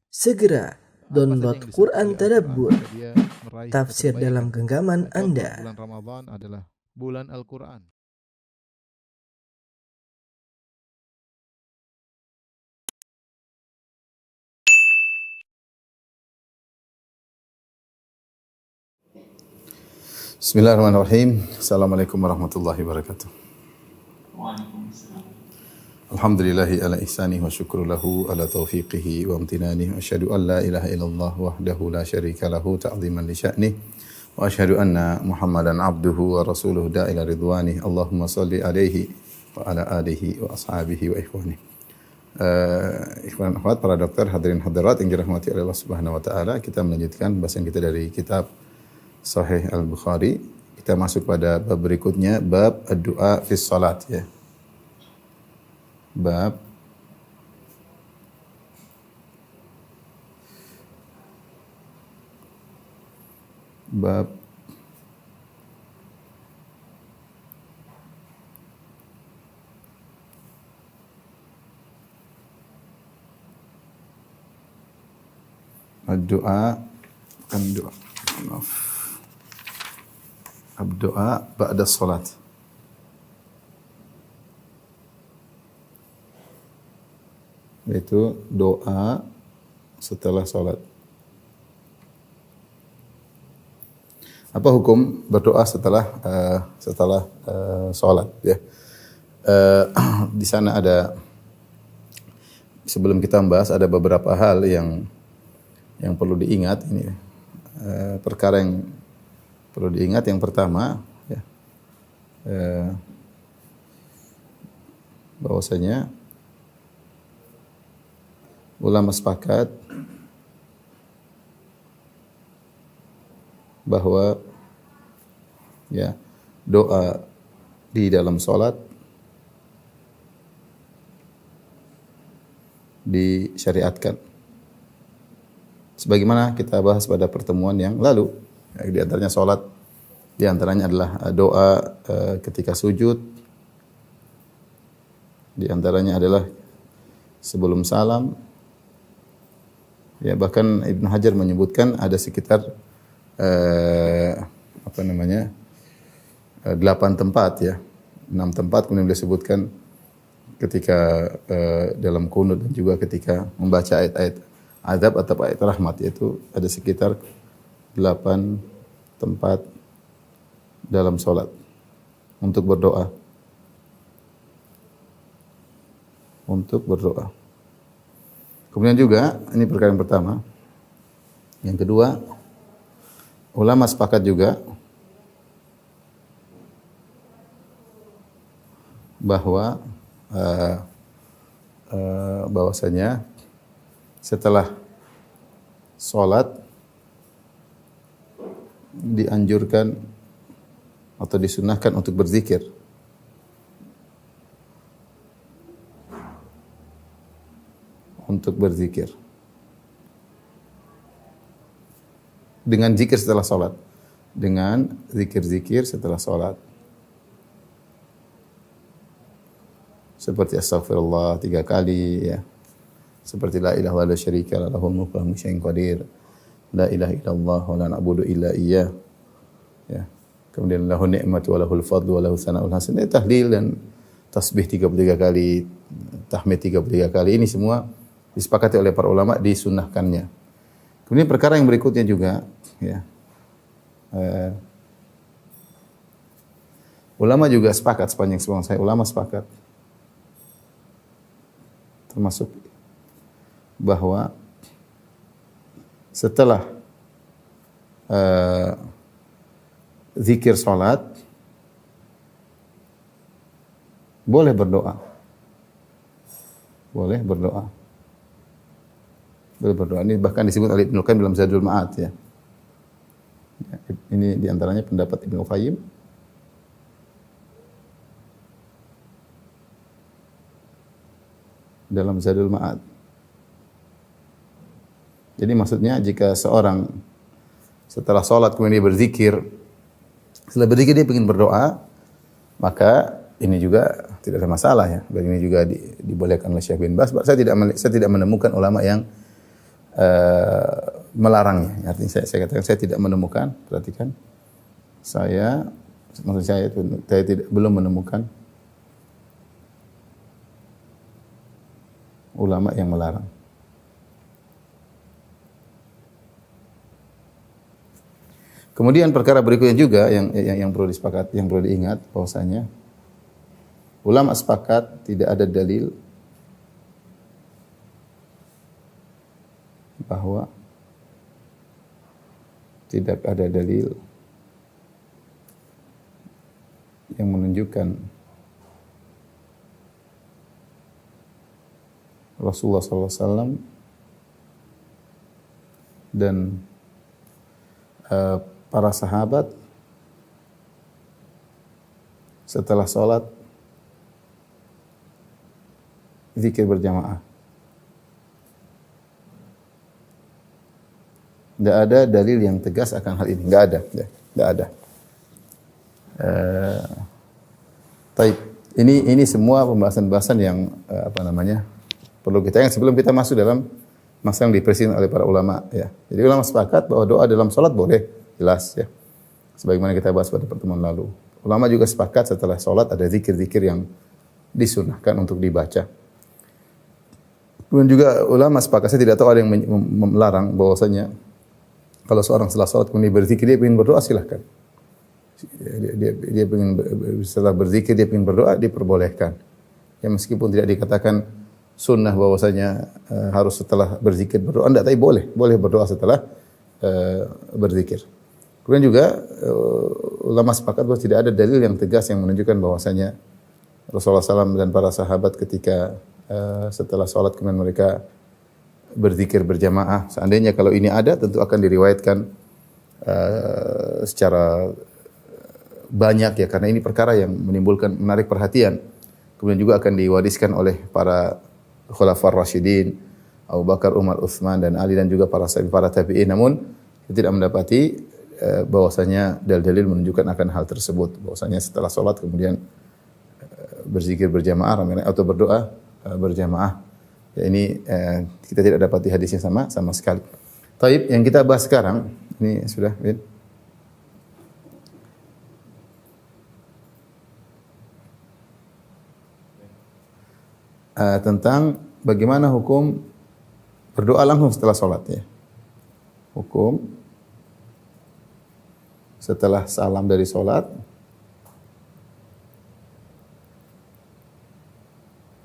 Segera download Quran Tadabbur, dia meraih tafsir kebaikan. dalam genggaman Contoh, Anda. bulan Ramadan adalah bulan Al-Quran. Bismillahirrahmanirrahim. Assalamualaikum warahmatullahi wabarakatuh. Alhamdulillahi ala ihsanihi wa syukru lahu ala taufiqihi wa amtinanihi wa asyhadu an la ilaha illallah wahdahu la syarika lahu ta'ziman li sya'nih wa asyhadu anna Muhammadan abduhu wa rasuluhu da'ila ridwanih. Allahumma salli alaihi wa ala alihi wa ashabihi wa ikhwanih. Ikhwan akhwat, para dokter, hadirin hadirat yang dirahmati oleh Allah Subhanahu wa taala, kita melanjutkan bahasan kita dari kitab Sahih Al-Bukhari. Kita masuk pada bab berikutnya, bab ad-du'a fi shalat ya. Bab ad-du'a, bukan doa, maaf. Ad-du'a ba'da shalat. Yaitu doa setelah salat. Apa hukum berdoa setelah salat ya? Di sana ada, sebelum kita membahas, ada beberapa hal yang perlu diingat. Ini perkara yang perlu diingat. Yang pertama ya, bahwasanya ulama sepakat bahwa ya, doa di dalam salat disyariatkan. Sebagaimana kita bahas pada pertemuan yang lalu, ya, di antaranya salat, di antaranya adalah doa ketika sujud, di antaranya adalah sebelum salam. Ya, bahkan Ibnu Hajar menyebutkan ada sekitar 8 tempat ya. 6 tempat kemudian beliau sebutkan ketika dalam kunut dan juga ketika membaca ayat-ayat azab atau ayat rahmat, yaitu ada sekitar 8 tempat dalam salat untuk berdoa. Kemudian juga, ini perkara yang pertama. Yang kedua, ulama sepakat juga bahwa bahwasanya setelah salat dianjurkan atau disunahkan untuk berzikir. Dengan zikir setelah salat. Dengan zikir-zikir setelah salat. Seperti astaghfirullah 3 kali ya. Seperti la ilaha illallah syarika la lahul mulku wa huwa ala qadir. La ilaha illallah wa la na'budu illa iyyah. Ya. Kemudian lahu ni'matu wa lahul fadlu wa lahu sana'ul hasan. Tahlil dan tasbih 33 kali, tahmid 33 kali. Ini semua disepakati oleh para ulama disunnahkannya. Kemudian perkara yang berikutnya juga ya. Ulama juga sepakat, sepanjang saya ulama sepakat, termasuk bahwa setelah zikir salat boleh berdoa. Ini bahkan disebut oleh Ibnu Qayyim dalam Zadul Ma'ad ya. Ini diantaranya pendapat Ibnu Qayyim. Dalam Zadul Ma'ad. Jadi maksudnya jika seorang setelah salat kemudian dia berzikir, setelah berzikir dia ingin berdoa, maka ini juga tidak ada masalah ya. Dan ini juga dibolehkan oleh Syekh bin Baz. Saya tidak menemukan ulama yang melarangnya. Artinya saya katakan saya tidak menemukan, perhatikan. Maksud saya itu saya belum menemukan ulama yang melarang. Kemudian perkara berikutnya juga yang perlu disepakati, yang perlu diingat bahwasanya ulama sepakat tidak ada dalil bahwa tidak ada dalil yang menunjukkan Rasulullah SAW dan para sahabat setelah sholat zikir berjamaah. Tidak ada dalil yang tegas akan hal ini. Tidak ada. Tidak ada. Taib. Ini semua pembahasan-pembahasan yang perlu kita ingat sebelum kita masuk dalam masalah yang dipresiden oleh para ulama. Ya. Jadi ulama sepakat bahwa doa dalam sholat boleh, jelas ya. Sebagaimana kita bahas pada pertemuan lalu. Ulama juga sepakat setelah sholat ada zikir-zikir yang disunahkan untuk dibaca. Kemudian juga ulama sepakat, saya tidak tahu ada yang melarang bahwasanya kalau seorang setelah sholat kemudian berzikir dia ingin berdoa silahkan. Dia ingin setelah berzikir dia ingin berdoa diperbolehkan. Ya meskipun tidak dikatakan sunnah bahwasanya harus setelah berzikir berdoa, tidak, tapi boleh berdoa setelah berzikir. Kemudian juga ulama sepakat bahwa tidak ada dalil yang tegas yang menunjukkan bahwasanya Rasulullah SAW dan para sahabat ketika setelah sholat kemudian mereka berzikir berjamaah. Seandainya kalau ini ada tentu akan diriwayatkan secara banyak ya, karena ini perkara yang menarik perhatian. Kemudian juga akan diwariskan oleh para khulafar rasyidin, Abu Bakar, Umar, Utsman dan Ali dan juga para tabi'in. Namun kita tidak mendapati bahwasanya dalil-dalil menunjukkan akan hal tersebut, bahwasanya setelah salat kemudian berzikir berjamaah atau berdoa berjamaah. Ya, ini kita tidak dapati hadisnya sama sekali. Taib, yang kita bahas sekarang ini sudah tentang bagaimana hukum berdoa langsung setelah sholat ya. Hukum setelah salam dari sholat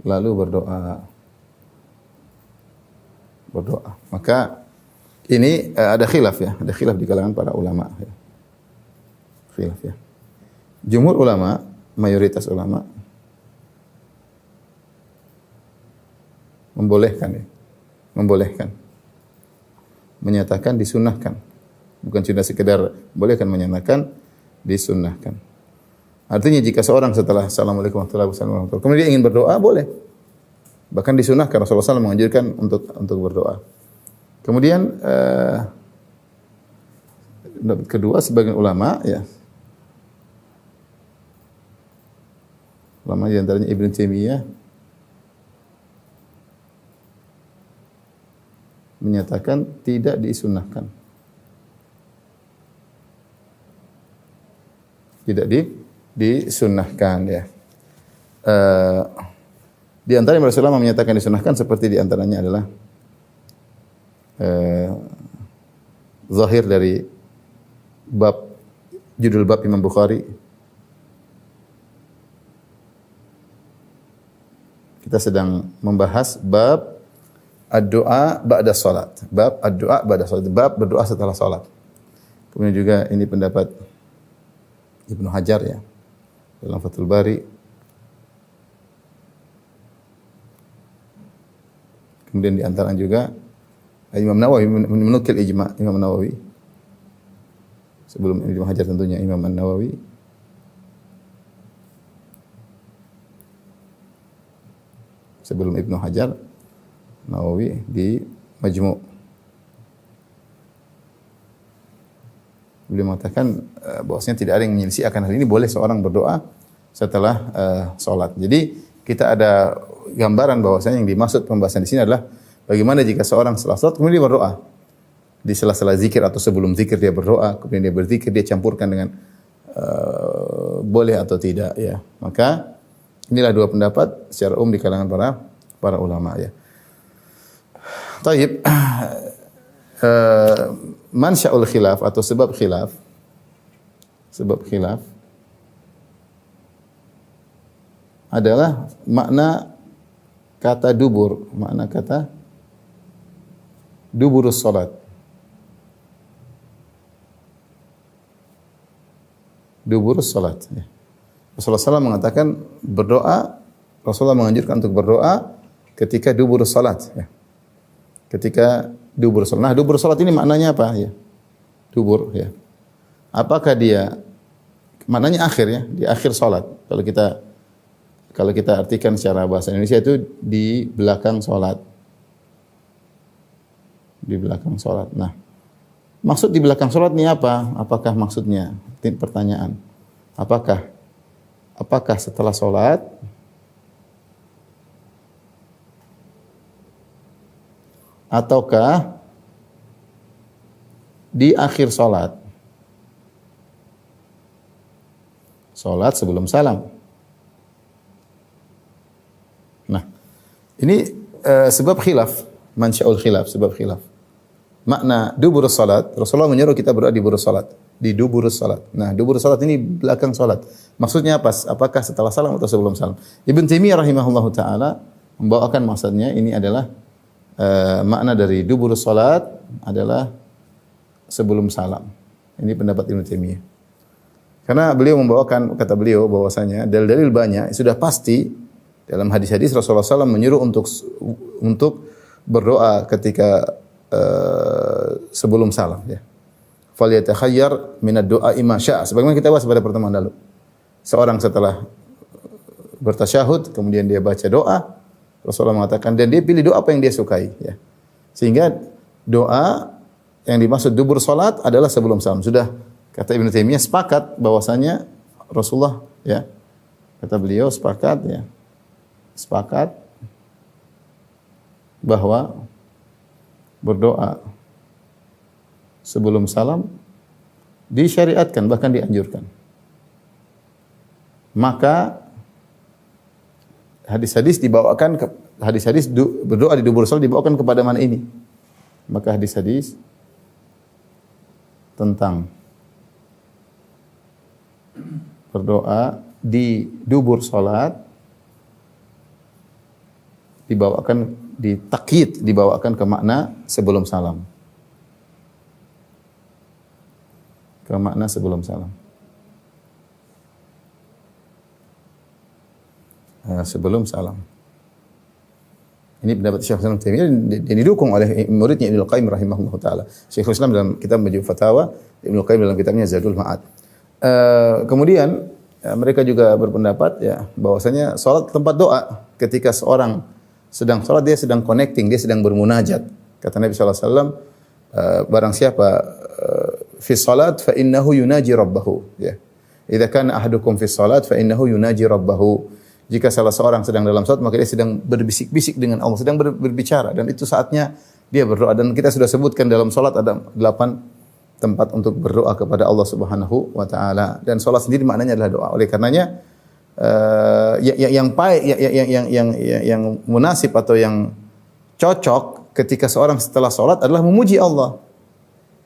lalu berdoa. Maka ini ada khilaf di kalangan para ulama ya. Khilaf ya. Jumhur ulama, mayoritas ulama membolehkan, menyatakan disunnahkan, bukan sudah sekedar bolehkan, menyatakan disunnahkan. Artinya jika seorang setelah assalamualaikum warahmatullahi wabarakatuh kemudian dia ingin berdoa boleh, bahkan disunnahkan. Rasulullah SAW menganjurkan untuk berdoa. Kemudian kedua sebagian ulama ya, ulama di antaranya Ibnu Taimiyah menyatakan tidak disunnahkan. Tidak disunnahkan ya. Di antara yang Rasulullah menyatakan disunnahkan seperti di antaranya adalah zahir dari judul bab Imam Bukhari. Kita sedang membahas bab ad-du'a ba'da salat. Bab ad-du'a ba'da salat. Bab berdoa setelah salat. Kemudian juga ini pendapat Ibnu Hajar ya dalam Fathul Bari. Kemudian di antara juga Imam Nawawi menukil ijma' Imam Nawawi. Sebelum Ibnu Hajar tentunya Imam An-Nawawi. Sebelum Ibnu Hajar Nawawi di Majmu'. Beliau mengatakan bahwasanya tidak ada yang menyelisih akan hal ini, boleh seorang berdoa setelah salat. Jadi kita ada gambaran bahwasanya yang dimaksud pembahasan di sini adalah Bagaimana jika seorang setelah salat kemudian dia berdoa? Di sela-sela zikir atau sebelum zikir dia berdoa, kemudian dia berzikir, dia campurkan dengan boleh atau tidak ya. Maka inilah dua pendapat secara umum di kalangan para ulama ya. Taib mansya'ul khilaf atau sebab khilaf adalah makna kata dubur, makna kata duburus salat. Duburus salat. Ya. Rasulullah SAW mengatakan berdoa, Rasulullah menganjurkan untuk berdoa ketika duburus salat. Ya. Ketika dubur salat. Nah, dubur salat ini maknanya apa? Ya. Dubur. Ya. Apakah dia maknanya akhir ya, di akhir salat. Kalau kita artikan secara bahasa Indonesia itu di belakang salat. Di belakang salat. Nah, maksud di belakang salat ini apa? Apakah maksudnya? Pertanyaan. Apakah setelah salat ataukah di akhir salat? Salat sebelum salam. Nah, ini sebab khilaf, mansya'ul khilaf, sebab khilaf. Makna duburus salat, Rasulullah menyuruh kita berdoa di duburus salat, di duburus salat. Nah, duburus salat ini belakang salat. Maksudnya apa? Apakah setelah salam atau sebelum salam? Ibn Taimiyah rahimahullahu taala membawakan maksudnya ini adalah makna dari duburus salat adalah sebelum salam. Ini pendapat Ibn Taimiyah. Karena beliau membawakan, kata beliau bahwasanya dalil-dalil banyak sudah pasti dalam hadis-hadis Rasulullah SAW menyuruh untuk berdoa ketika sebelum salam ya. Falyatakhayyar minad du'a ma syaa. Sebagaimana kita bahas pada pertemuan lalu. Seorang setelah bertasyahud kemudian dia baca doa, Rasulullah mengatakan dan dia pilih doa apa yang dia sukai ya. Sehingga doa yang dimaksud dubur salat adalah sebelum salam. Sudah kata Ibnu Taimiyah sepakat bahwasanya Rasulullah ya. Kata beliau sepakat ya. Sepakat bahwa berdoa sebelum salam disyariatkan bahkan dianjurkan. Maka hadis-hadis dibawakan hadis-hadis berdoa di dubur salat dibawakan kepada mana ini? Maka hadis-hadis tentang berdoa di dubur salat dibawakan ditakyid, dibawakan ke makna sebelum salam. Ke makna sebelum salam. Sebelum salam. Ini pendapat Syekh Islam Taimiyah dan didukung oleh muridnya Ibnu Qayyim rahimahullah taala. Syekh Islam dalam kitab Majmu' Fatawa, Ibnu Qayyim dalam kitabnya Zadul Ma'ad. Kemudian mereka juga berpendapat ya bahwasanya salat tempat doa. Ketika seorang sedang salat dia sedang connecting, dia sedang bermunajat. Kata Nabi sallallahu alaihi wasallam, barang siapa fi salat fa innahu yunaji rabbahu ya. Idza kana ahadukum fi salat fa innahu yunaji rabbahu. Jika salah seorang sedang dalam salat maka dia sedang berbisik-bisik dengan Allah, sedang berbicara dan itu saatnya dia berdoa dan kita sudah sebutkan dalam salat ada 8 tempat untuk berdoa kepada Allah Subhanahu wa taala dan salat sendiri maknanya adalah doa. Oleh karenanya yang munasib atau yang cocok ketika seorang setelah salat adalah memuji Allah.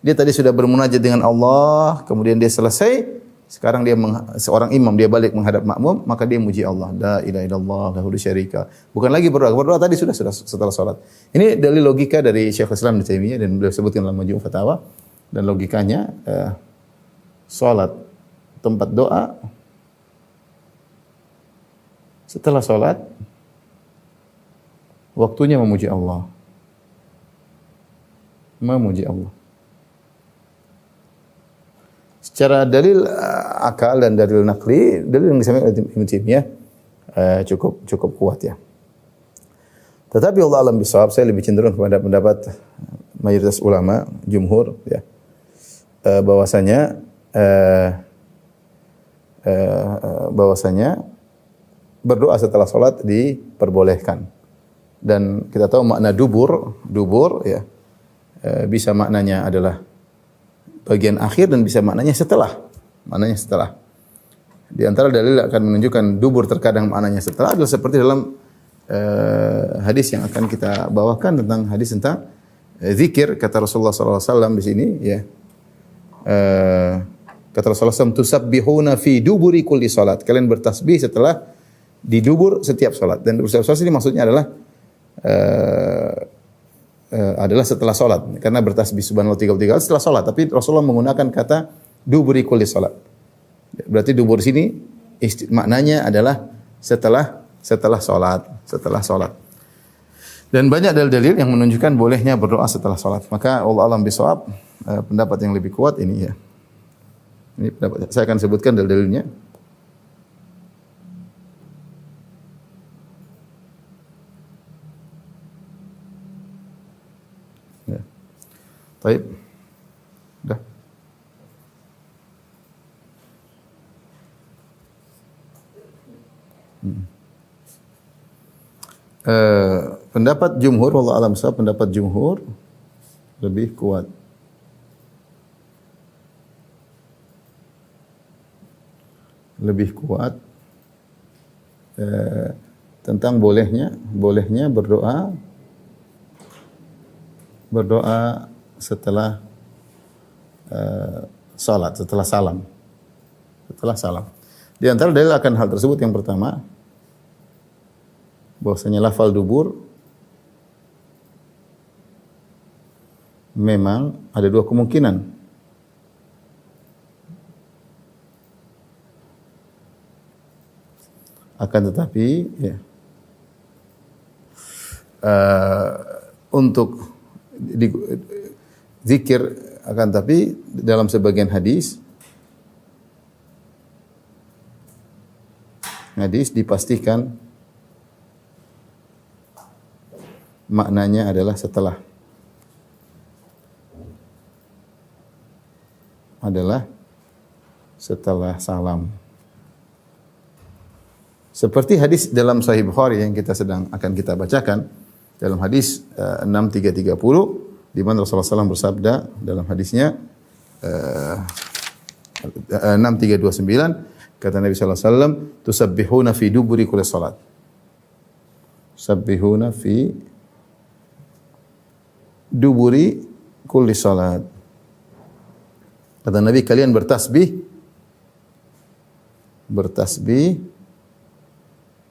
Dia tadi sudah bermunajat dengan Allah, kemudian dia selesai, sekarang dia seorang imam dia balik menghadap makmum, maka dia muji Allah. La ilaha illallah lahu syarika. Bukan lagi berdoa. Berdoa tadi sudah setelah salat. Ini dalil logika dari Syekh Islam Ibnu Taimiyah dan beliau sebutkan dalam Majmu' Fatawa dan logikanya salat tempat doa. Setelah salat waktunya memuji Allah. Memuji Allah. Secara dalil akal dan dalil naqli, dalil yang disampaikan oleh Ibnu Taimiyah cukup kuat ya. Tetapi Allah alam bisawab, saya lebih cenderung kepada pendapat mayoritas ulama, jumhur ya. Bahwasanya berdoa setelah salat diperbolehkan. Dan kita tahu makna dubur ya bisa maknanya adalah bagian akhir dan bisa maknanya setelah. Di antara dalil akan menunjukkan dubur terkadang maknanya setelah adalah seperti dalam hadis yang akan kita bawakan tentang zikir. Kata Rasulullah SAW di sini ya. Kata Rasulullah SAW, tusabbihuna fi duburi kulli salat. Kalian bertasbih setelah di dubur setiap salat. Dan dubur setiap salat ini maksudnya adalah setelah salat. Karena bertasbih subhanallah 33 kali setelah salat. Tapi Rasulullah menggunakan kata duburi kulli salat. Berarti dubur sini maknanya adalah setelah salat. Dan banyak dalil-dalil yang menunjukkan bolehnya berdoa setelah salat. Maka Allah alam bisawab, pendapat yang lebih kuat ini ya. Ini pendapat saya akan sebutkan dalil-dalilnya. Ya. Baik. Dah. Pendapat jumhur, wallahu alam bissawab, pendapat jumhur lebih kuat. Tentang bolehnya berdoa setelah salat, setelah salam. Di antara dalil akan hal tersebut yang pertama, bahwasanya lafal dubur memang ada dua kemungkinan. Akan tetapi ya, untuk zikir, akan tapi dalam sebagian hadis dipastikan maknanya adalah setelah salam. Seperti hadis dalam Sahih Bukhari yang akan kita bacakan dalam hadis 6330 di mana Rasulullah SAW bersabda dalam hadisnya 6329 kata Nabi sallallahu alaihi wasallam, tusabbihuna fi duburi kulli salat. Sabbihuna fi duburi kulli salat. Kata Nabi, kalian bertasbih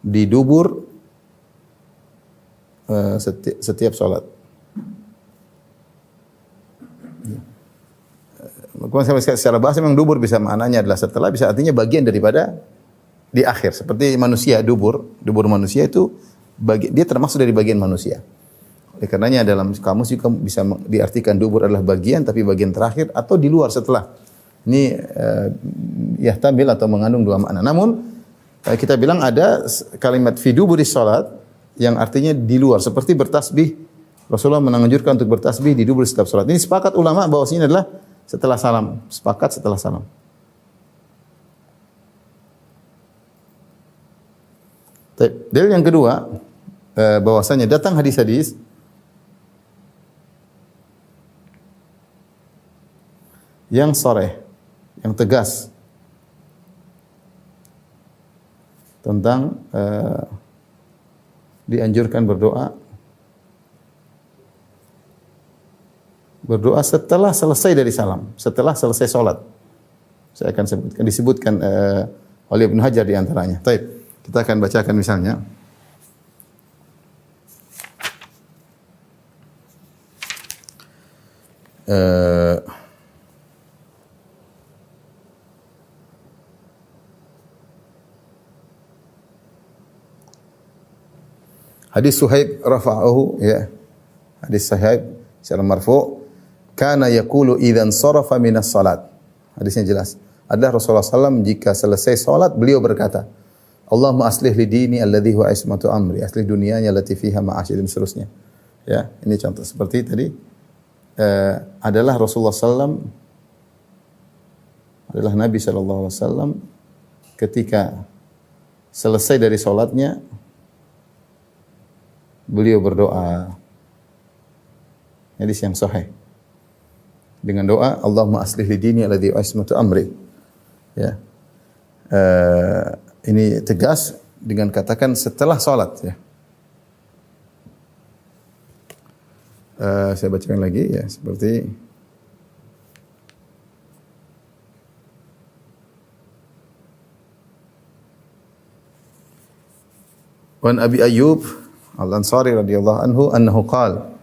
di dubur setiap salat. Secara bahasa memang dubur bisa maknanya adalah setelah, bisa artinya bagian daripada di akhir. Seperti manusia, dubur manusia itu dia termasuk dari bagian manusia. Oleh karenanya dalam kamus juga bisa diartikan dubur adalah bagian, tapi bagian terakhir atau di luar setelah. Ini yahtamil atau mengandung dua makna. Namun kita bilang ada kalimat fi duburi salat yang artinya di luar, seperti bertasbih. Rasulullah menganjurkan untuk bertasbih di dubur setiap salat. Ini sepakat ulama bahwa ini adalah setelah salam. Sepakat setelah salam. Dalil yang kedua, bahwasanya datang hadis-hadis yang sharih, yang tegas tentang dianjurkan berdoa setelah selesai dari salam, setelah selesai salat. Saya akan disebutkan oleh Ibnu Hajar di antaranya. Baik, kita akan bacakan misalnya. Hadis Suhaib rafa'ahu, ya. Hadis Suhaib secara marfu', kana yaqulu idzan sarafa minas salat. Hadisnya jelas. Adalah Rasulullah SAW jika selesai salat beliau berkata, Allahumma aslih li dini alladhi huwa ismatu amri, aslih dunianya allati fiha ma'ashi, dan seterusnya. Ya, ini contoh seperti tadi. Adalah Rasulullah SAW, adalah Nabi SAW ketika selesai dari salatnya beliau berdoa. Hadis yang sahih. Dengan doa, Allahumma aslih li dini alladhi ismatu amri. Ya. Ini tegas dengan katakan setelah salat ya. Saya bacakan lagi ya, seperti Wan Abi Ayyub Al-Ansari radhiyallahu anhu annahu qala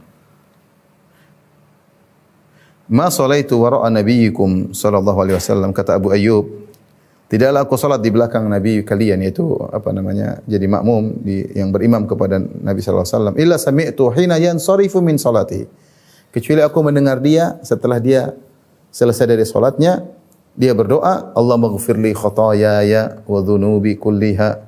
Ma salaitu wara'a nabiyyikum sallallahu alaihi wasallam, kata Abu Ayyub, tidaklah aku salat di belakang Nabi kalian, yaitu jadi makmum yang berimam kepada Nabi sallallahu alaihi wasallam, illa sami'tu hina yansarifu min salatihi, kecuali aku mendengar dia setelah dia selesai dari salatnya dia berdoa, Allahumma ighfirli khataayaya wa dhunubi kulliha,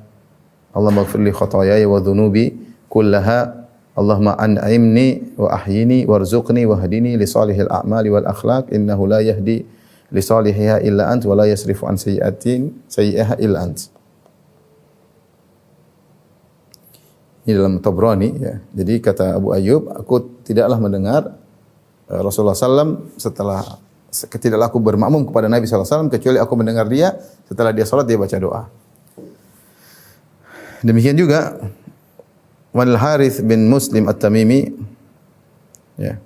Allahumma ighfirli khataayaya wa dhunubi kullaha, Allahumma an'imni wa ahyini warzuqni wahdini li salihil a'mali wal akhlaq, innahu la yahdi li salihiha illa ant wa la yasrifu an sayyi'aha illa ant. Ini dalam Tabrani ya. Jadi kata Abu Ayyub, aku tidaklah mendengar Rasulullah SAW tidaklah aku bermakmum kepada Nabi SAW kecuali aku mendengar dia setelah dia salat dia baca doa. Demikian juga Wal Harith bin Muslim At-Tamimi ya.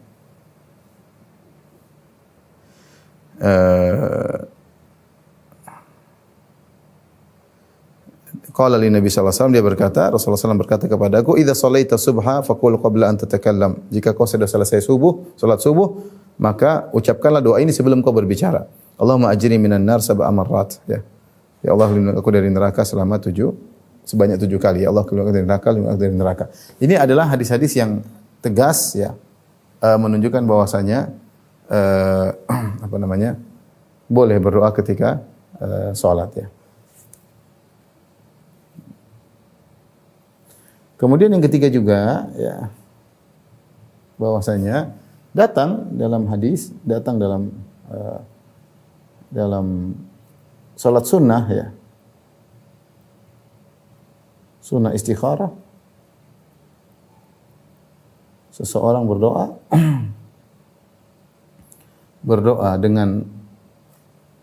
Qala li Nabi sallallahu alaihi wasallam, dia berkata, Rasulullah SAW berkata kepadaku, idza shalaita subha faqul qabla an tatakallam, jika kau sudah selesai salat subuh, maka ucapkanlah doa ini sebelum kau berbicara. Allahumma ajirni minan nar sab'a marrat ya. Ya Allah, lindungi aku dari neraka sebanyak 7 kali. Ya Allah, keluarkan dari neraka, lindungi aku dari neraka. Ini adalah hadis-hadis yang tegas ya, menunjukkan bahwasanya boleh berdoa ketika salat ya. Kemudian yang ketiga juga ya, bahwasanya datang dalam hadis, dalam salat sunnah ya, sunnah istikharah, seseorang berdoa dengan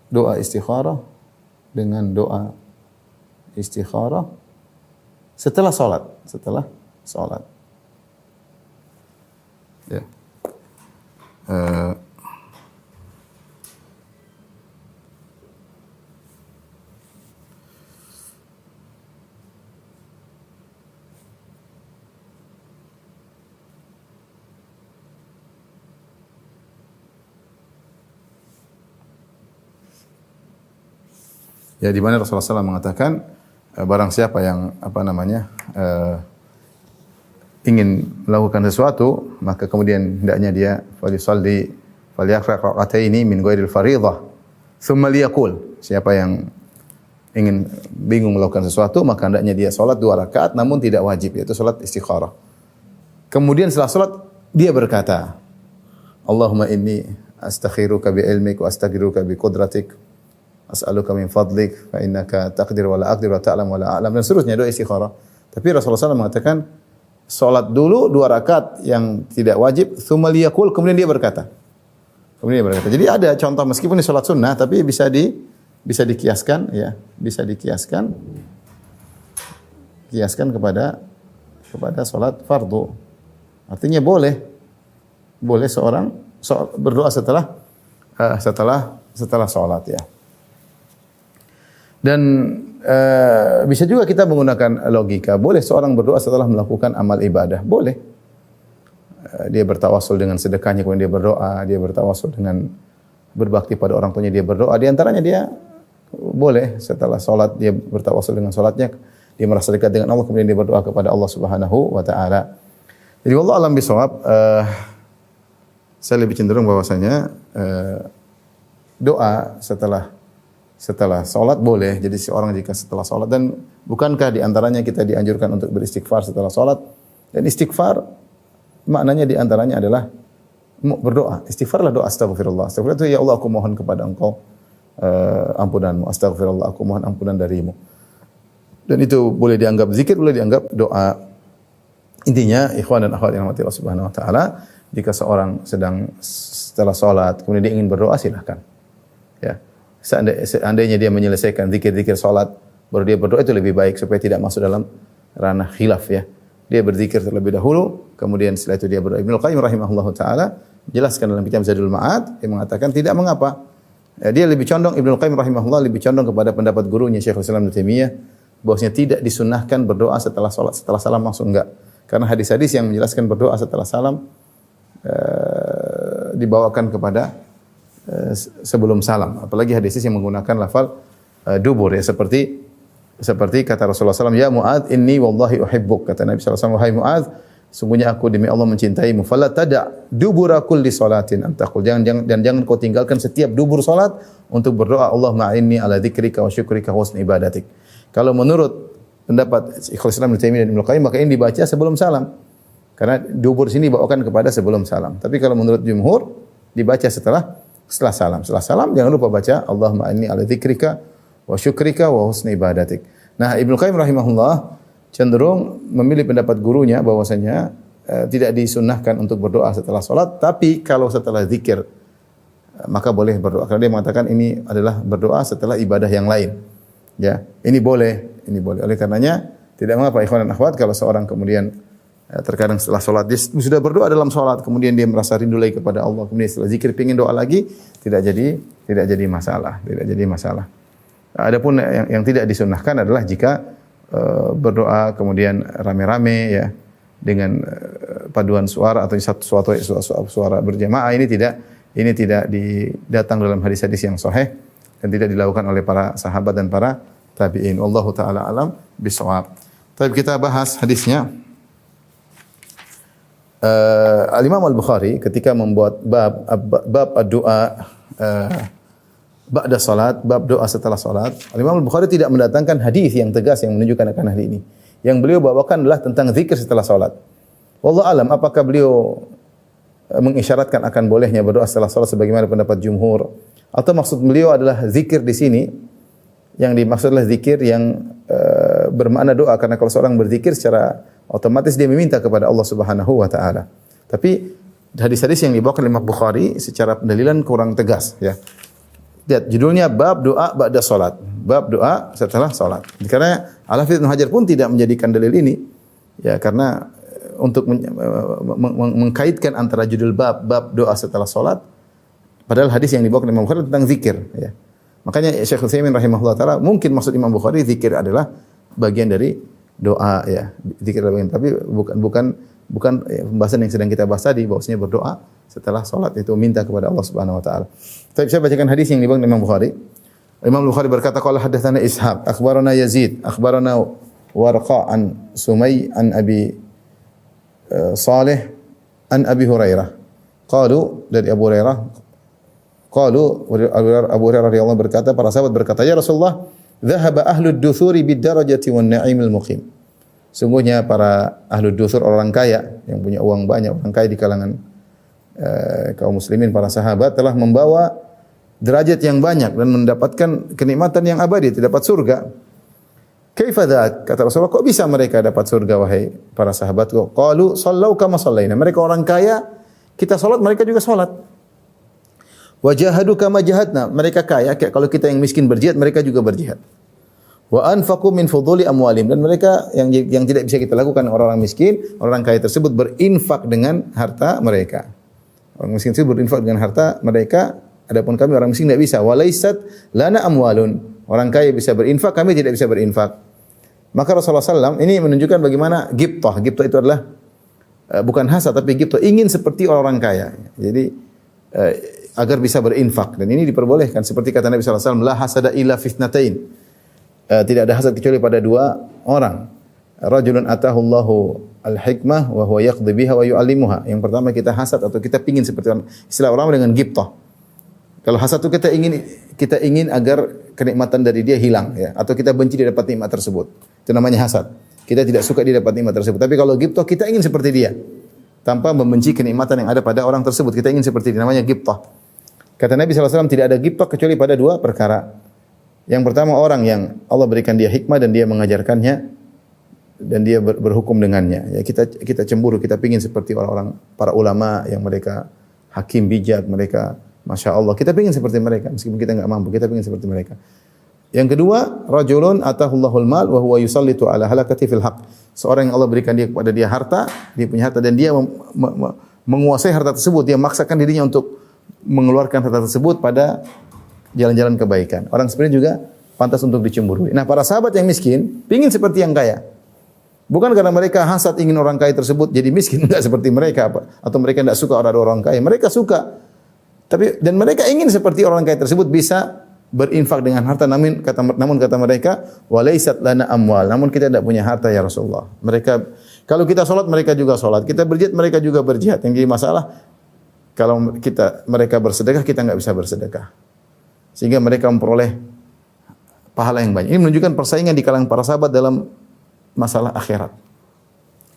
doa istikharah, setelah salat. Ya. Ya, di mana Rasulullah SAW mengatakan, barang siapa yang ingin melakukan sesuatu, maka kemudian hendaknya dia falyaqra rak'ataini min ghairil fardhah thumma liyaqul, siapa yang ingin bingung melakukan sesuatu, maka hendaknya dia salat 2 rakaat namun tidak wajib, yaitu salat istikharah. Kemudian setelah salat dia berkata, Allahumma inni astakhiruka bi ilmik wa astaghfiruka bi qudratik, as'aluka min fadlik fa innaka taqdir wa la aqdir wa ta'lam wa la a'lam, dan seterusnya doa istikharah. Tapi Rasulullah SAW mengatakan salat dulu 2 rakaat yang tidak wajib, tsumma liyaqul, kemudian dia berkata. Jadi ada contoh meskipun ini salat sunnah tapi bisa dikiaskan ya, kiaskan kepada salat fardu. Artinya boleh seorang berdoa setelah salat ya. Dan bisa juga kita menggunakan logika. Boleh seorang berdoa setelah melakukan amal ibadah. Boleh. Dia bertawassul dengan sedekahnya, kemudian dia berdoa. Dia bertawassul dengan berbakti pada orang tuanya, dia berdoa. Di antaranya dia boleh setelah salat dia bertawassul dengan salatnya. Dia merasa dekat dengan Allah, kemudian dia berdoa kepada Allah Subhanahu wa taala. Jadi wallahu a'lam bishawab, saya lebih cenderung bahwasanya doa setelah salat boleh. Jadi seorang jika setelah salat, dan bukankah di antaranya kita dianjurkan untuk beristighfar setelah salat, dan istighfar maknanya di antaranya adalah berdoa. Istighfarlah doa astagfirullah. Astagfirullah itu ya Allah, aku mohon kepada Engkau ampunanmu. Astagfirullah, aku mohon ampunan darimu. Dan itu boleh dianggap zikir, boleh dianggap doa. Intinya ikhwan dan akhwat yang dirahmati Allah Subhanahu wa taala, jika seorang sedang setelah salat kemudian dia ingin berdoa silahkan. Ya. Seandainya dia menyelesaikan zikir-zikir salat baru dia berdoa itu lebih baik supaya tidak masuk dalam ranah khilaf ya. Dia berzikir terlebih dahulu, kemudian setelah itu dia berdoa. Ibnu Qayyim rahimahullahu taala jelaskan dalam kitab Zadul Ma'ad yang mengatakan tidak mengapa. Ya, dia lebih condong Ibnu Qayyim rahimahullah lebih condong kepada pendapat gurunya Syekhul Islam Ibnu Taimiyah bahwasanya tidak disunnahkan berdoa setelah salat, setelah salam langsung enggak. Karena hadis-hadis yang menjelaskan berdoa setelah salam dibawakan kepada sebelum salam. Apalagi hadis yang menggunakan lafal dubur ya seperti kata Rasulullah SAW, ya Mu'adz inni wallahi uhibbuk. Kata Nabi SAW, wahai Mu'adz, sungguhnya aku demi Allah mencintaimu. Fala tada' dubura kulli salatin antaqul. Jangan kau tinggalkan setiap dubur salat untuk berdoa Allahumma a'inni ala dzikrika wa syukrika wa husni ibadatik. Kalau menurut pendapat Syekhul Islam Ibnu Taimiyah dan Ibnu Qayyim maka ini dibaca sebelum salam. Karena dubur sini dibawakan kepada sebelum salam. Tapi kalau menurut jumhur dibaca setelah salam. Setelah salam jangan lupa baca Allahumma a'inni ala dzikrika wa syukrika wa husni ibadatik. Nah, Ibnu Qayyim rahimahullah cenderung memilih pendapat gurunya bahwasanya tidak disunnahkan untuk berdoa setelah salat, tapi kalau setelah zikir maka boleh berdoa. Karena dia mengatakan ini adalah berdoa setelah ibadah yang lain. Ya, ini boleh. Oleh karenanya tidak mengapa ikhwan dan akhwat kalau seorang kemudian terkadang setelah salat dia sudah berdoa dalam salat, kemudian dia merasa rindu lagi kepada Allah, kemudian setelah zikir ingin doa lagi, tidak jadi masalah. Adapun yang tidak disunnahkan adalah jika berdoa kemudian rame-rame ya dengan paduan suara atau suara berjamaah ini tidak datang dalam hadis-hadis yang sahih dan tidak dilakukan oleh para sahabat dan para tabi'in. Wallahu taala alam bisawab. Tapi kita bahas hadisnya. Al-Imam Al-Bukhari ketika membuat bab doa ba'da salat, bab doa setelah salat, Imam Al-Bukhari tidak mendatangkan hadis yang tegas yang menunjukkan akan hal ini. Yang beliau bawakan adalah tentang zikir setelah salat. Wallahu alam apakah beliau mengisyaratkan akan bolehnya berdoa setelah salat sebagaimana pendapat jumhur atau maksud beliau adalah zikir di sini yang dimaksud adalah zikir yang bermakna doa karena kalau seorang berzikir secara otomatis dia meminta kepada Allah Subhanahu wa taala. Tapi hadis-hadis yang dibawakan oleh Imam Bukhari secara pendalilan kurang tegas ya. Lihat judulnya bab doa ba'da salat. Bab doa setelah salat. Karena Al-Hafidz Ibnu Hajar pun tidak menjadikan dalil ini ya karena untuk mengkaitkan antara judul bab doa setelah salat padahal hadis yang dibawa oleh Imam Bukhari tentang zikir ya. Makanya Syekh Utsaimin rahimahullah taala mungkin maksud Imam Bukhari zikir adalah bagian dari doa ya. Zikir adalah bagian tapi bukan pembahasan yang sedang kita bahas tadi bahwasanya berdoa setelah salat itu minta kepada Allah Subhanahu wa taala. Tapi saya bacakan hadis yang dibawakan Imam Bukhari. Imam Bukhari berkata qala hadatsana Ishaq, akhbarana Yazid, akhbarana Warqa an Sumay an Abi Salih an Abi Hurairah. Qalu dari Abu Hurairah Abu Hurairah radhiyallahu berkata para sahabat berkata ya Rasulullah dhahaba ahlud duthuri bid darajati wan na'imil muqim. Sungguhnya para ahlud duthur orang kaya yang punya uang banyak, orang kaya di kalangan kaum muslimin para sahabat telah membawa derajat yang banyak dan mendapatkan kenikmatan yang abadi, dapat surga. Kaifa dzak? Kata Rasulullah, kok bisa mereka dapat surga wahai para sahabatku? Qalu sallau kama sallaina. Mereka orang kaya, kita salat mereka juga salat. Wa jahadu kama jahadna. Mereka kaya, kayak kalau kita yang miskin berjihad, mereka juga berjihad. Wa anfaqu min fuduli amwalim, dan mereka yang tidak bisa kita lakukan orang-orang miskin, orang kaya tersebut berinfak dengan harta mereka. Orang miskin tersebut berinfak dengan harta mereka, adapun kami orang miskin tidak bisa. Walaisat lana amwalun. Orang kaya bisa berinfak, kami tidak bisa berinfak. Maka Rasulullah SAW ini menunjukkan bagaimana ghibthah. Ghibthah itu adalah bukan hasad tapi ghibthah, ingin seperti orang kaya. Jadi agar bisa berinfak, dan ini diperbolehkan seperti kata Nabi SAW, la hasada illa fitnatain. Tidak ada hasad kecuali pada dua orang. Rajulun atahu Allahu al-hikmah wa huwa yaqdi biha wa yu'allimuha. Yang pertama kita hasad atau kita ingin seperti orang, istilah orang dengan ghibthah. Kalau hasad itu kita ingin agar kenikmatan dari dia hilang ya, atau kita benci dia dapat nikmat tersebut. Itu namanya hasad. Kita tidak suka dia dapat nikmat tersebut. Tapi kalau ghibthah kita ingin seperti dia tanpa membenci kenikmatan yang ada pada orang tersebut. Kita ingin seperti dia, namanya ghibthah. Kata Nabi SAW tidak ada ghibthah kecuali pada dua perkara. Yang pertama orang yang Allah berikan dia hikmah dan dia mengajarkannya dan dia berhukum dengannya. Ya kita cemburu, kita pingin seperti orang-orang para ulama yang mereka hakim bijak, mereka Masya Allah. Kita pingin seperti mereka, meskipun kita enggak mampu, kita pingin seperti mereka. Yang kedua, rajulun atahullahul mal wa huwa yusallitu ala halakati fil haq. Seorang yang Allah berikan dia kepada dia harta, dia punya harta dan dia menguasai harta tersebut, dia memaksakan dirinya untuk mengeluarkan harta tersebut pada jalan-jalan kebaikan. Orang seperti juga pantas untuk dicemburui. Nah, para sahabat yang miskin pingin seperti yang kaya. Bukan karena mereka hasad ingin orang kaya tersebut jadi miskin, enggak seperti mereka apa, atau mereka enggak suka orang kaya. Mereka suka. Tapi dan mereka ingin seperti orang kaya tersebut bisa berinfak dengan harta, namun kata mereka walaisat lana amwal, namun kita tidak punya harta ya Rasulullah. Mereka kalau kita salat mereka juga salat, kita berjihad mereka juga berjihad. Yang jadi masalah kalau mereka bersedekah kita enggak bisa bersedekah. Sehingga mereka memperoleh pahala yang banyak. Ini menunjukkan persaingan di kalangan para sahabat dalam masalah akhirat.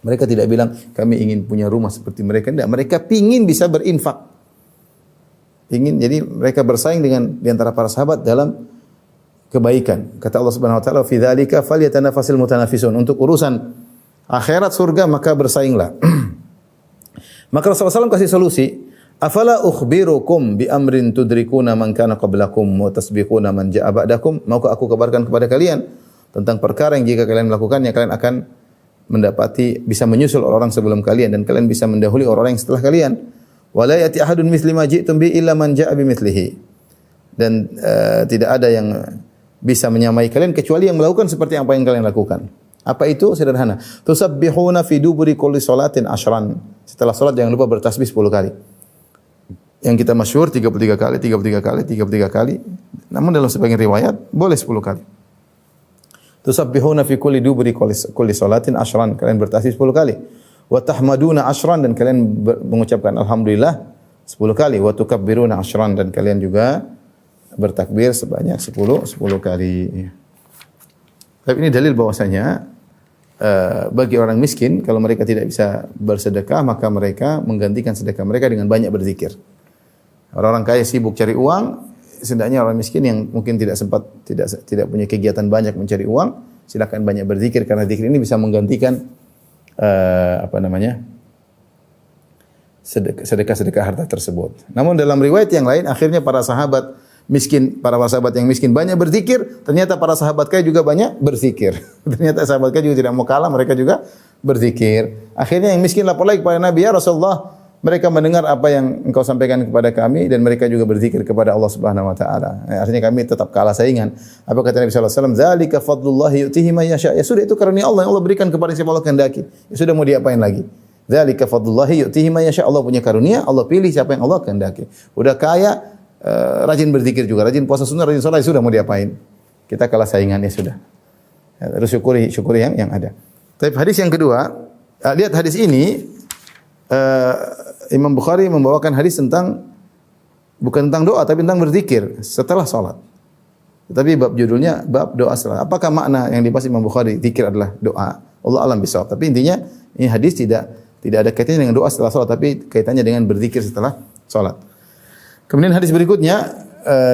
Mereka tidak bilang kami ingin punya rumah seperti mereka, tidak. Mereka pingin bisa berinfak. Jadi mereka bersaing dengan di antara para sahabat dalam kebaikan. Kata Allah Subhanahu wa taala, "Fi dzalika falyatanafasil mutanafisun." Untuk urusan akhirat surga maka bersainglah. Maka Rasulullah SAW kasih solusi, "Afala ukhbirukum bi amrin tudrikuna man kana qablakum wa tasbiquna man ja'a ba'dakum?" Maukah aku kabarkan kepada kalian tentang perkara yang jika kalian melakukannya kalian akan mendapati bisa menyusul orang-orang sebelum kalian dan kalian bisa mendahului orang-orang yang setelah kalian. Wala yati ahadun mithli ma ji'tum bi illa man ja'a bimithlihi. Dan tidak ada yang bisa menyamai kalian kecuali yang melakukan seperti apa yang kalian lakukan. Apa itu? Sederhana. Tusabbihuna fi duburi kulli salatin ashran. Setelah salat jangan lupa bertasbih 10 kali. Yang kita masyhur 33 kali, 33 kali, 33 kali. Namun dalam sebagian riwayat boleh 10 kali. Tusabbihuna fi kulli duburi kulli salatin ashran. Kalian bertasbih 10 kali. Wa tahmaduna ashran, dan kalian mengucapkan alhamdulillah 10 kali. Wa tukabbiruna ashran, dan kalian juga bertakbir sebanyak 10 kali. Tapi ini dalil bahwasanya bagi orang miskin kalau mereka tidak bisa bersedekah maka mereka menggantikan sedekah mereka dengan banyak berzikir. Orang-orang kaya sibuk cari uang, setidaknya orang miskin yang mungkin tidak tidak punya kegiatan banyak mencari uang, silakan banyak berzikir karena zikir ini bisa menggantikan sedekah-sedekah harta tersebut. Namun dalam riwayat yang lain akhirnya para sahabat yang miskin banyak berzikir, ternyata para sahabat kaya juga banyak berzikir. Ternyata sahabat kaya juga tidak mau kalah, mereka juga berzikir. Akhirnya yang miskin lapor lagi kepada Nabi, "Ya Rasulullah, mereka mendengar apa yang engkau sampaikan kepada kami dan mereka juga berzikir kepada Allah Subhanahu wa taala." Artinya kami tetap kalah saingan. Apa kata Nabi sallallahu alaihi wasallam? "Dzalika fadlullah yu'tihi man yasha." Ya sudah, itu karunia Allah yang Allah berikan kepada siapa Allah kehendaki. Ya sudah, mau diapain lagi? Dzalika fadlullah yu'tihi man yasha. Allah punya karunia, Allah pilih siapa yang Allah kehendaki. Udah kaya, rajin berzikir juga, rajin puasa sunnah, rajin salat, sudah mau diapain? Kita kalah saingan, ya sudah. Harus syukuri yang ada. Tapi hadis yang kedua, lihat hadis ini, Imam Bukhari membawakan hadis bukan tentang doa tapi tentang berzikir setelah salat. Tetapi bab judulnya bab doa setelah. Apakah makna yang dibahas Imam Bukhari zikir adalah doa? Allah alam bisawab. Tapi intinya ini hadis tidak ada kaitannya dengan doa setelah salat tapi kaitannya dengan berzikir setelah salat. Kemudian hadis berikutnya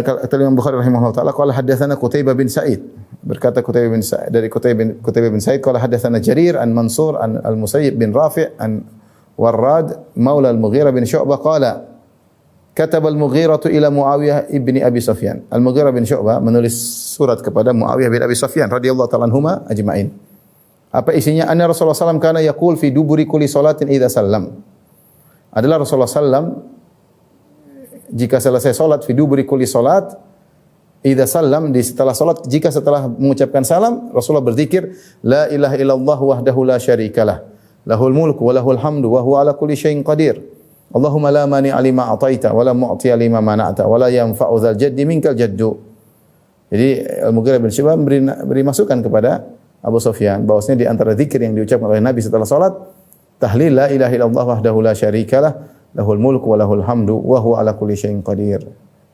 kata Imam Bukhari rahimahullah taala qala hadatsana Qutaibah bin Sa'id. Berkata Qutaibah bin Sa'id dari Qutaibah bin Sa'id qala hadatsana Jarir an Mansur an Al-Musayyib bin Rafi' an Warrad maula Al-Mughirah bin Syu'bah qala kataba Al-Mughirah ila Muawiyah ibni Abi Sufyan. Al-Mughirah bin Syu'bah menulis surat kepada Muawiyah bin Abi Sufyan radhiyallahu ta'ala anhuma ajma'in. Apa isinya? Anna Rasulullah sallallahu kana yaqul fi duburi kulli salatin idza sallam. Adalah Rasulullah sallam jika selesai salat fi duburi kulli salat idza sallam, di setelah salat jika setelah mengucapkan salam Rasulullah berzikir la ilaha illallah wahdahu la syarikalah. Lahul mulku wa lahul hamdu wa huwa ala kulli syai'in qadir. Allahumma la mani'a lima ataita wa la mu'tiya lima mana'ta wa la yanfa'u dzal jaddi minkal jaddu. Jadi Al-Mughirah bin Syu'bah beri masukan kepada Abu Sufyan bahwasanya di antara zikir yang diucapkan oleh Nabi setelah salat tahlil la ilaha illallah wahdahu la syarikalah lahul mulku wa lahul hamdu wa huwa ala kulli syai'in qadir.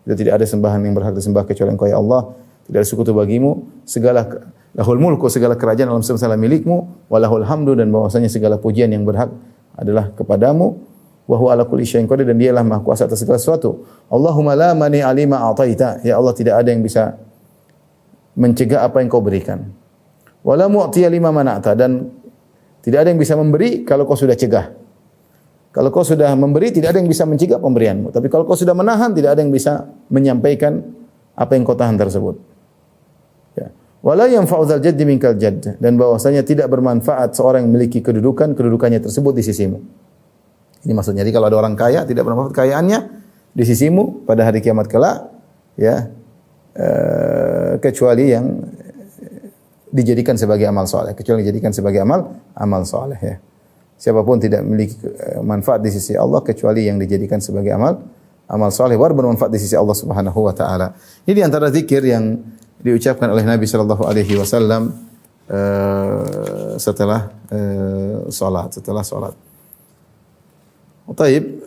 Itu tidak ada sembahan yang berhak disembah kecuali Engkau ya Allah, tidak ada sekutu bagimu, segala lahul mulku, segala kerajaan alam semesta milikmu, walahul hamdu, dan bahwasanya segala pujian yang berhak adalah kepadamu, wa huwa ala kulli syai'in qadir, dan dialah maha kuasa atas segala sesuatu. Allahumma la mani'a lima ataita, ya Allah tidak ada yang bisa mencegah apa yang kau berikan. Wala mu'tiya lima mana'ta, dan Tidak ada yang bisa memberi kalau kau sudah cegah. Kalau kau sudah memberi, tidak ada yang bisa mencegah pemberianmu. Tapi kalau kau sudah menahan, tidak ada yang bisa menyampaikan apa yang kau tahan tersebut. Ya. Wala yanfa'u dzal jaddi minkal jadd, dan bahwasanya tidak bermanfaat seorang yang memiliki kedudukannya tersebut di sisimu. Ini maksudnya, jadi kalau ada orang kaya tidak bermanfaat kekayaannya di sisimu pada hari kiamat kelak, ya, kecuali yang dijadikan sebagai amal soleh, kecuali dijadikan sebagai amal soleh, ya. Siapapun tidak memiliki manfaat di sisi Allah kecuali yang dijadikan sebagai amal soleh baru bermanfaat di sisi Allah Subhanahu wa taala. Ini di antara zikir yang diucapkan oleh Nabi sallallahu alaihi wasallam setelah salat. Taib,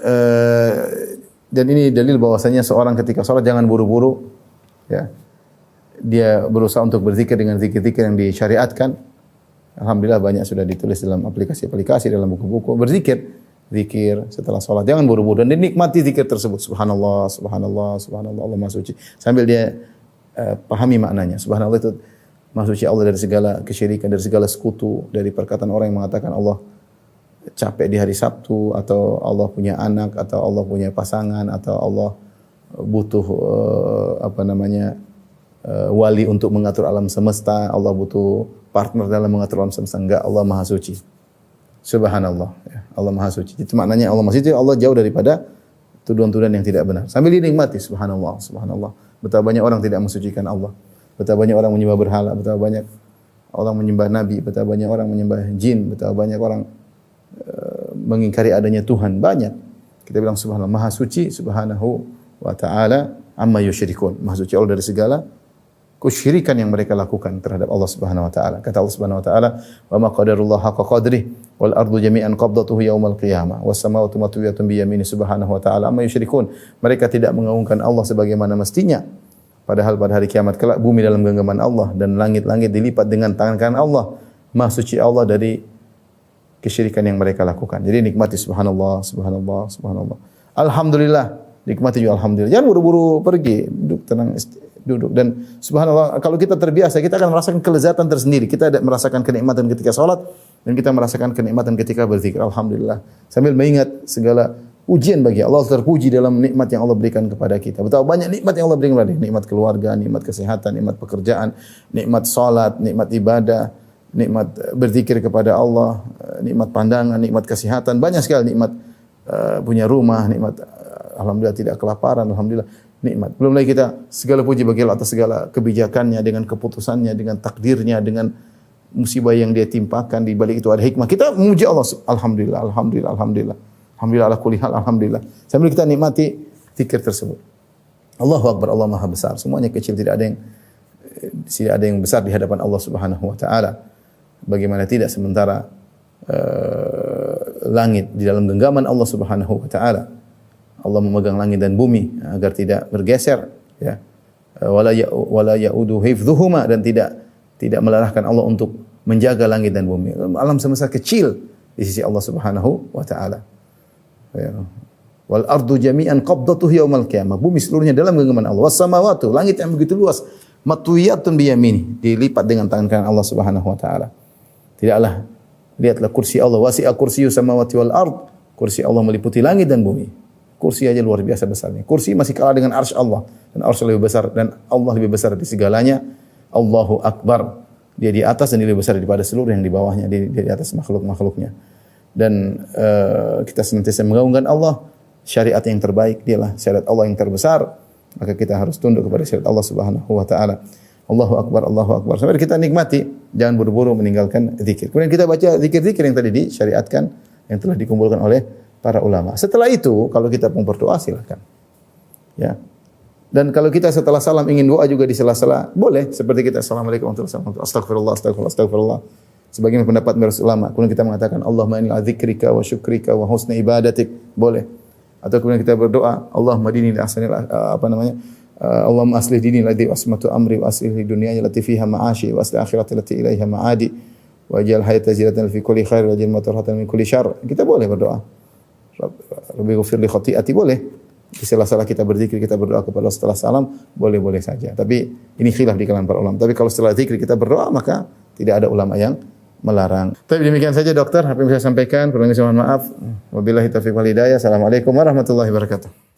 dan ini dalil bahwasanya seorang ketika salat jangan buru-buru, ya. Dia berusaha untuk berzikir dengan zikir-zikir yang disyariatkan. Alhamdulillah banyak sudah ditulis dalam aplikasi-aplikasi, dalam buku-buku. Zikir setelah sholat. Jangan buru-buru dan dinikmati zikir tersebut. Subhanallah, subhanallah, subhanallah, Allah Maha Suci. Sambil dia pahami maknanya. Subhanallah itu Maha Suci Allah dari segala kesyirikan, dari segala sekutu, dari perkataan orang yang mengatakan Allah capek di hari Sabtu, atau Allah punya anak, atau Allah punya pasangan, atau Allah butuh wali untuk mengatur alam semesta, Allah butuh partner dalam mengatur alam semesta. Enggak, Allah Maha Suci. Subhanallah, ya. Allah Maha Suci. Itu maknanya Allah Maha Suci, Allah jauh daripada tuduhan-tuduhan yang tidak benar. Sambil dinikmati, subhanallah, subhanallah. Betapa banyak orang tidak mensucikan Allah. Betapa banyak orang menyembah berhala, betapa banyak orang menyembah nabi, betapa banyak orang menyembah jin, betapa banyak orang mengingkari adanya Tuhan. Banyak. Kita bilang subhanallah, Maha Suci subhanahu wa ta'ala amma yusyrikun. Maha Suci Allah dari segala kesyirikan yang mereka lakukan terhadap Allah Subhanahu wa taala. Kata Allah Subhanahu wa taala, "Wa ma qadarullah haqqa qadrihi wal ardu jami'an qabdatuhu yaumal qiyamah was samawati matwiyatun bi yamini subhanahu wa taala amma yusyrikun." Mereka tidak mengagungkan Allah sebagaimana mestinya. Padahal pada hari kiamat kelak bumi dalam genggaman Allah dan langit-langit dilipat dengan tangan kanan Allah. Maha suci Allah dari kesyirikan yang mereka lakukan. Jadi nikmati subhanallah, subhanallah, subhanallah. Alhamdulillah, nikmati juga alhamdulillah. Jangan buru-buru pergi, duduk tenang, duduk. Dan subhanallah, kalau kita terbiasa, kita akan merasakan kelezatan tersendiri. Kita ada merasakan kenikmatan ketika salat dan kita merasakan kenikmatan ketika berzikir. Alhamdulillah. Sambil mengingat segala ujian bagi Allah, terpuji dalam nikmat yang Allah berikan kepada kita. Betapa banyak nikmat yang Allah berikan kepada kita. Nikmat keluarga, nikmat kesehatan, nikmat pekerjaan, nikmat salat, nikmat ibadah, nikmat berzikir kepada Allah, nikmat pandangan, nikmat kesehatan. Banyak sekali nikmat punya rumah, nikmat alhamdulillah tidak kelaparan, alhamdulillah nikmat. Belum lagi kita segala puji bagi Allah atas segala kebijakannya, dengan keputusannya, dengan takdirnya, dengan musibah yang dia timpakan. Di balik itu ada hikmah. Kita memuji Allah. Alhamdulillah, alhamdulillah, alhamdulillah. Alhamdulillah ala kulli hal, alhamdulillah. Sambil kita nikmati zikir tersebut. Allahu Akbar, Allah Maha Besar. Semuanya kecil, tidak ada yang besar di hadapan Allah Subhanahu wa taala. Bagaimana tidak, sementara langit di dalam genggaman Allah Subhanahu wa taala. Allah memegang langit dan bumi agar tidak bergeser, ya. Wala yaudu hifdhuhuma, dan tidak melalahkan Allah untuk menjaga langit dan bumi. Alam semesta kecil di sisi Allah Subhanahu wa taala. Ya. Wal ardu jami'an qabdatuhu yaumal qiyamah. Bumi seluruhnya dalam genggaman Allah. Was samawati, langit yang begitu luas, matwiyatun bi yamini, dilipat dengan tangan kanan Allah Subhanahu wa taala. Tidaklah, lihatlah kursi Allah, wasi'a kursiyus samawati wal ard. Kursi Allah meliputi langit dan bumi. Kursi aja luar biasa besarnya. Kursi masih kalah dengan arsy Allah, dan arsy lebih besar, dan Allah lebih besar di segalanya. Allahu Akbar. Dia di atas dan dia lebih besar daripada seluruh yang di bawahnya, di atas makhluk-makhluknya. Dan kita senantiasa mengagungkan Allah. Syariat yang terbaik dialah syariat Allah yang terbesar. Maka kita harus tunduk kepada syariat Allah Subhanahu wa taala. Allahu Akbar, Allahu Akbar. Sampai kita nikmati, jangan buru-buru meninggalkan zikir. Kemudian kita baca zikir-zikir yang tadi disyariatkan, yang telah dikumpulkan oleh para ulama. Setelah itu, kalau kita mau berdoa silakan. Ya. Dan kalau kita setelah salam ingin doa juga di sela-sela, boleh. Seperti kita assalamualaikum warahmatullahi wabarakatuh. Astagfirullah, astagfirullah, astagfirullah. Sebagaimana pendapat para ulama. Kemudian kita mengatakan Allahumma inni a'dzikrika wa syukrika wa husni ibadatik. Boleh. Atau kemudian kita berdoa, Allahumma dini li ahsanil Allahumma aslih dini ladzi asmatu amri wa aslih dunyaya lati fiha ma'ashi wa aslih akhirati lati ilaiha ma'adi wa ja'al hayata ziyadatan fi kulli khair wa ja'al matarhatan min kulli syarr. Kita boleh berdoa. Rabbi ghfir li khati'ati, boleh. Di sela-sela kita berzikir, kita berdoa kepada Allah setelah salam, boleh-boleh saja. Tapi ini khilaf di kalangan para ulama. Tapi kalau setelah zikir kita berdoa, maka tidak ada ulama yang melarang. Tapi demikian saja dokter, apa yang bisa saya sampaikan. Kurang lebih mohon maaf. Wabillahi taufiq wal hidayah. Assalamualaikum warahmatullahi wabarakatuh.